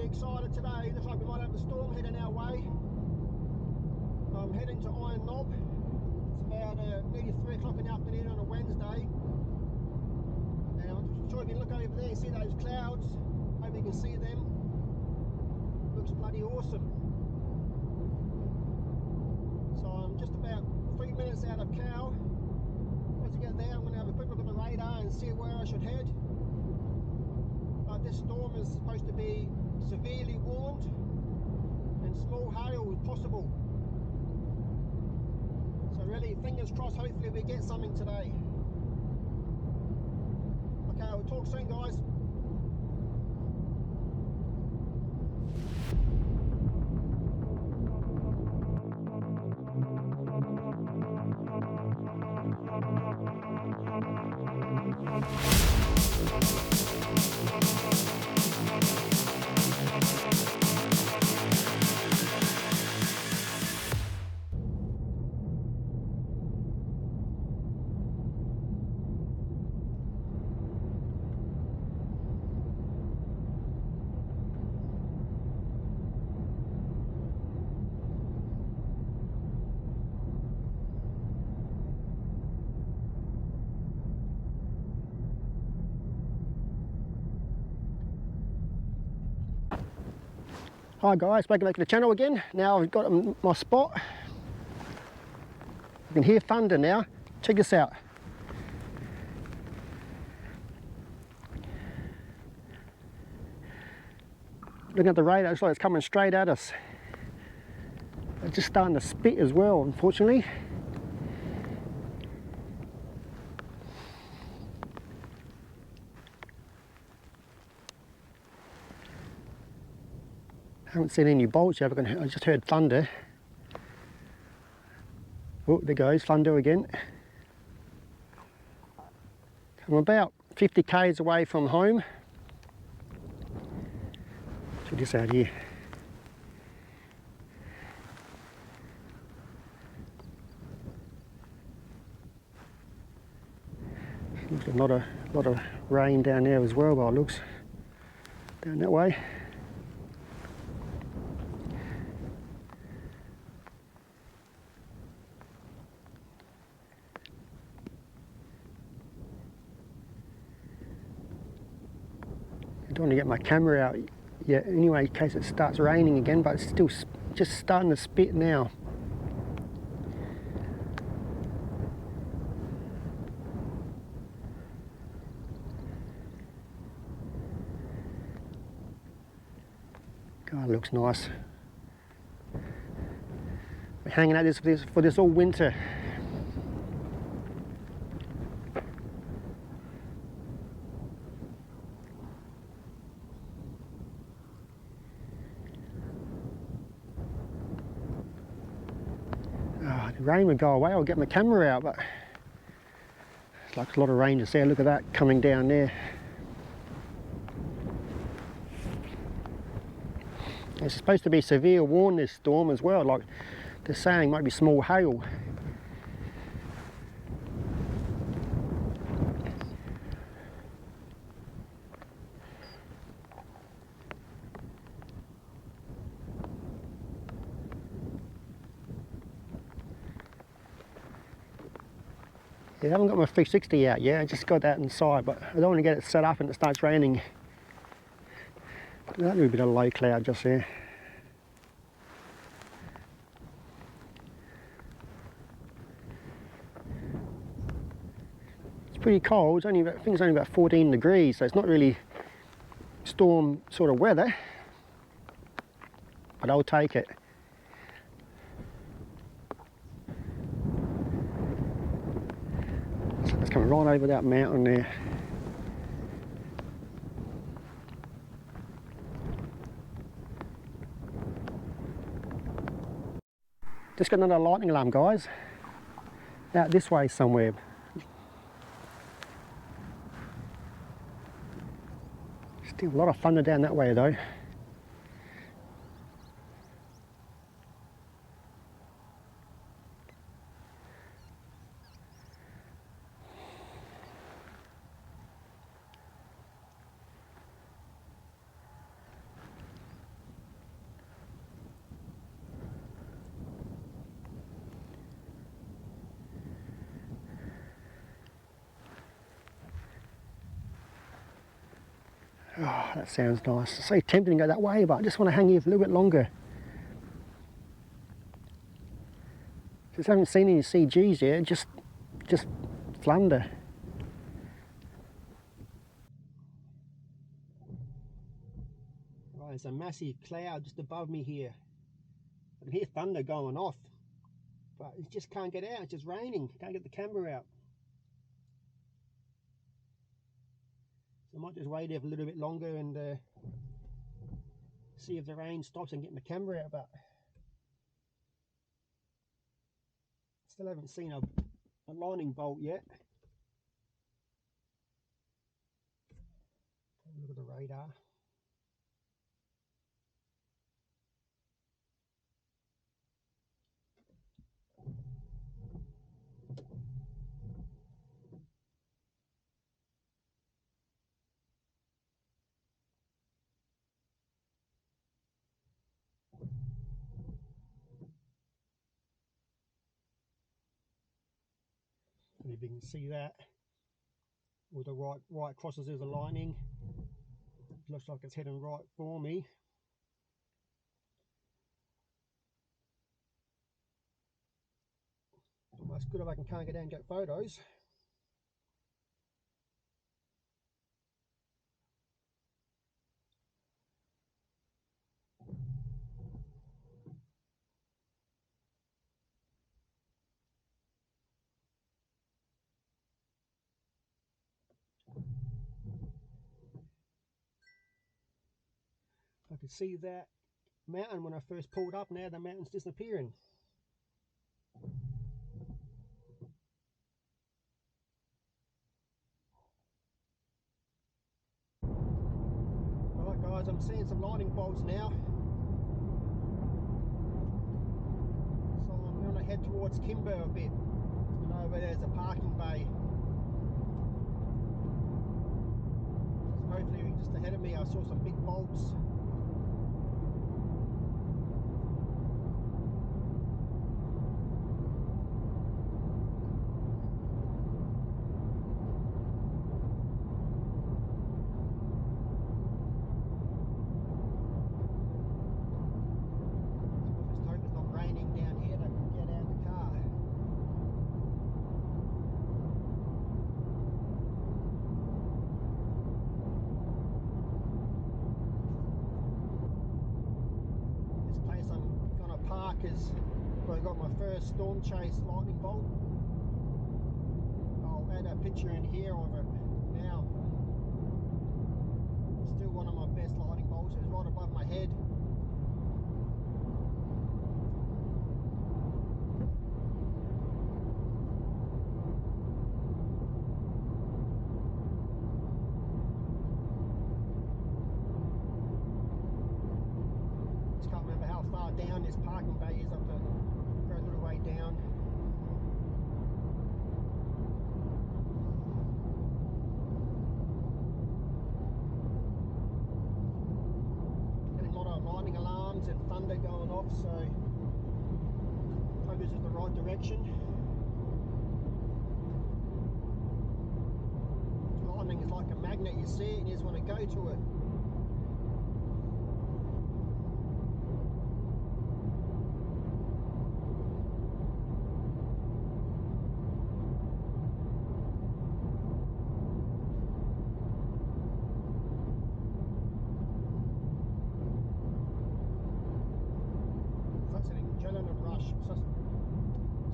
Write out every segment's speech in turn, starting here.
excited today. Looks like we might have a storm heading our way. I'm heading to Iron Knob. It's about nearly 3 o'clock in the afternoon on a Wednesday. And I'm sure you can look over there and see those clouds. Hope you can see them. Looks bloody awesome. So I'm just about 3 minutes out of Cow. Once I get there, I'm going to have a quick look at the radar and see where I should head. This storm is supposed to be severely warned and small hail is possible. So really, fingers crossed, hopefully we get something today. Okay, we'll talk soon, guys. Hi guys, welcome back to the channel again. Now I've got my spot. You can hear thunder now. Check this out. Looking at the radar, it looks like it's coming straight at us. It's just starting to spit as well, unfortunately. I haven't seen any bolts yet, I just heard thunder. Oh, there goes thunder again. I'm about 50 k's away from home. Check this out here. Looks like a lot of rain down there as well, by it looks. Down that way. I don't want to get my camera out yet anyway in case it starts raining again, but it's still just starting to spit now. God, it looks nice. We're hanging out for this all winter. The rain would go away, I'll get my camera out, but it's like a lot of rain just there. Look at that coming down there. It's supposed to be severe warn, this storm as well, like they're saying might be small hail. I haven't got my 360 out yet, I just got that inside, but I don't want to get it set up and it starts raining. That little bit of low cloud just there. It's pretty cold, it's only about, I think it's only about 14 degrees, so it's not really storm sort of weather, but I'll take it. It's coming right over that mountain there. Just got another lightning alarm, guys. Out this way somewhere. Still a lot of thunder down that way though. Oh, that sounds nice. It's so tempting to go that way, but I just want to hang here for a little bit longer. Just haven't seen any CGs yet, just thunder. Right, there's a massive cloud just above me here. I can hear thunder going off, but it just can't get out. It's just raining. Can't get the camera out. So I might just wait here for a little bit longer and see if the rain stops and get my camera out. But still haven't seen a lightning bolt yet. Look at the radar. And if you can see that, with the right crosses there's a lightning. Looks like it's heading right for me. Almost good if I can't get down and get photos. I could see that mountain when I first pulled up. Now the mountain's disappearing. Alright guys, I'm seeing some lightning bolts now. So I'm going to head towards Kimber a bit. You know, where there's a parking bay. So hopefully just ahead of me I saw some big bolts. Is where I got my first storm chase lightning bolt. I'll add a picture in here of it now. Still one of my best lightning bolts. It was right above my head. Just can't remember how far down this parking bay is. Up to go a little way down. Getting a lot of lightning alarms and thunder going off, so hope this is the right direction. Lightning is like a magnet. You see it and you just want to go to it.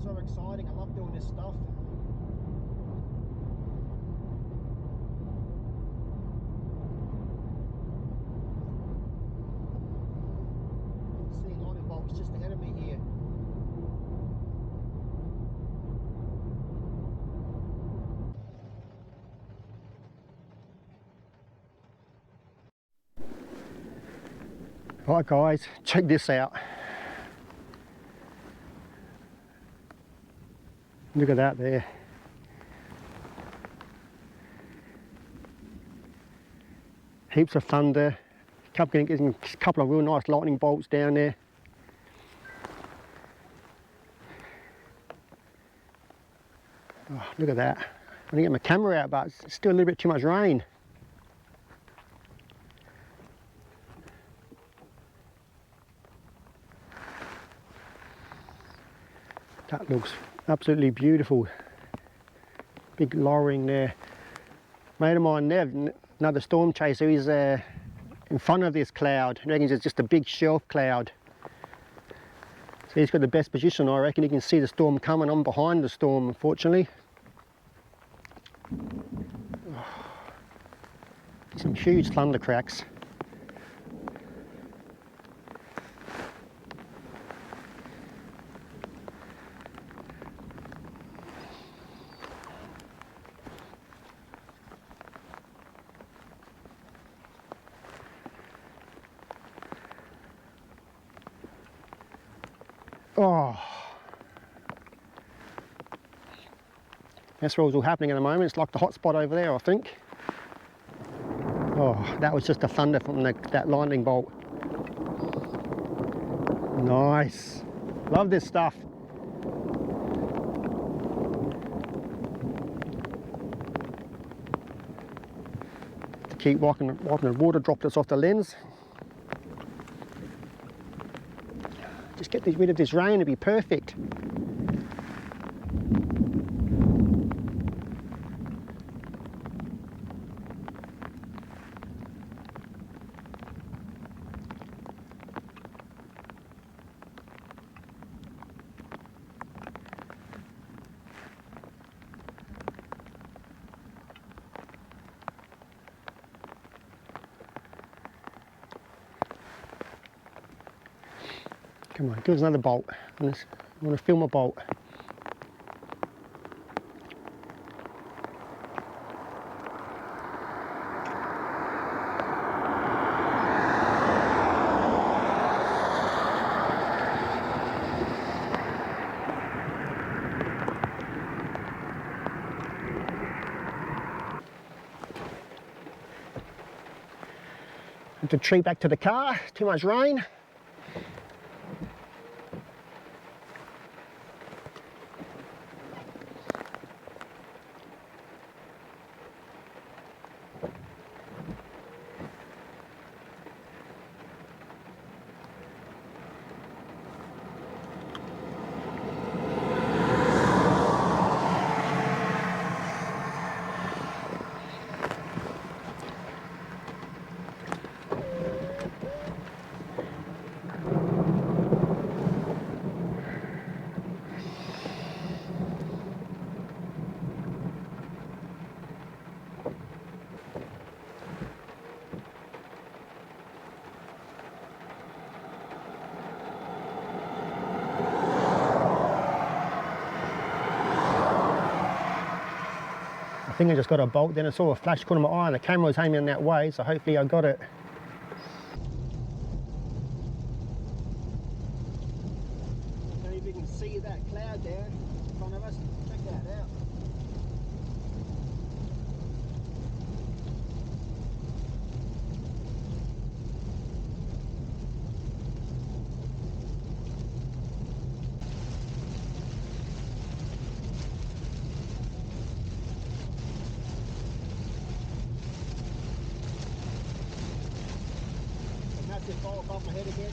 So exciting. I love doing this stuff. Seeing lightning bolts just ahead of me here. Right guys, check this out. Look at that there. Heaps of thunder. Getting a couple of real nice lightning bolts down there. Oh, look at that. I didn't get my camera out, but it's still a little bit too much rain. That looks absolutely beautiful. Big lowering there. Mate of mine, Nev, another storm chaser, he's in front of this cloud. I reckon it's just a big shelf cloud. So he's got the best position, I reckon. You can see the storm coming. I'm behind the storm, unfortunately. Some huge thunder cracks. Oh, that's what's all happening at the moment. It's like the hot spot over there, I think. Oh, that was just the thunder from that lightning bolt. Nice. Love this stuff. To keep wiping the water droplets off the lens. Just get rid of this rain, it'd be perfect. Come on, give us another bolt. I want to film a bolt. Have to retreat back to the car, too much rain. I think I just got a bolt, then I saw a flash corner of my eye and the camera was aiming that way, so hopefully I got it. I don't know if you can see that cloud there in front of us. Check that out. Massive bolt above my head again.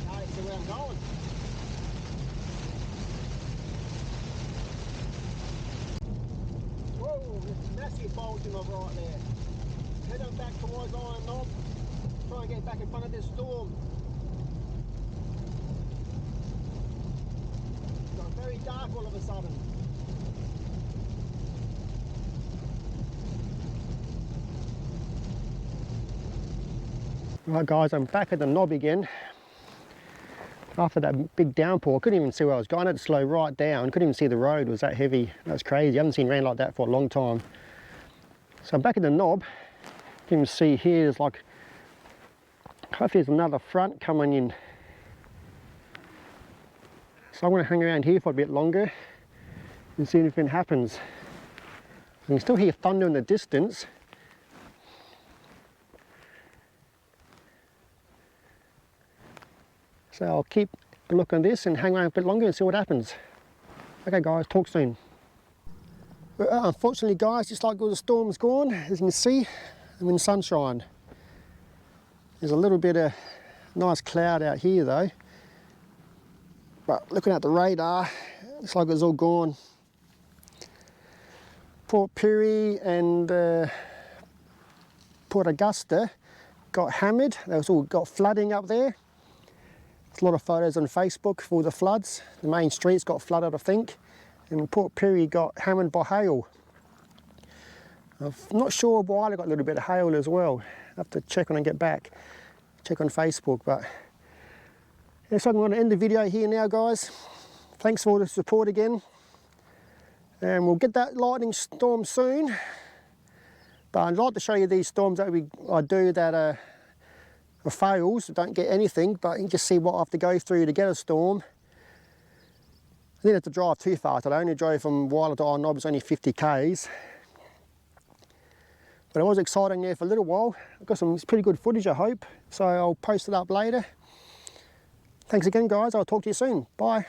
Okay, see where I'm going. Whoa, there's massive bolt in my right there. Heading back towards Iron Knob. Try and get back in front of this storm. Very dark all of a sudden. Right guys, I'm back at the knob again. After that big downpour, I couldn't even see where I was going. I had to slow right down. Couldn't even see the road, it was that heavy. That's crazy. I haven't seen rain like that for a long time. So I'm back at the knob. You can see here, there's like, hopefully there's another front coming in. So I'm going to hang around here for a bit longer and see if anything happens. I can still hear thunder in the distance. So I'll keep a look on this and hang around a bit longer and see what happens. Okay guys, talk soon. But unfortunately guys, just like all the storm's gone, as you can see, I'm in sunshine. There's a little bit of nice cloud out here though. But looking at the radar, looks like it's all gone. Port Pirie and Port Augusta got hammered. They all got flooding up there. There's a lot of photos on Facebook for the floods. The main streets got flooded, I think. And Port Pirie got hammered by hail. I'm not sure why they got a little bit of hail as well. I have to check when I get back. Check on Facebook, but yeah, so I'm going to end the video here now, guys. Thanks for all the support again. And we'll get that lightning storm soon. But I'd like to show you these storms that I do that are fails, don't get anything, but you can just see what I have to go through to get a storm. I didn't have to drive too far today. I only drove from Wyler to Iron Knob, it's only 50 k's. But it was exciting there for a little while. I've got some pretty good footage, I hope. So I'll post it up later. Thanks again, guys. I'll talk to you soon. Bye.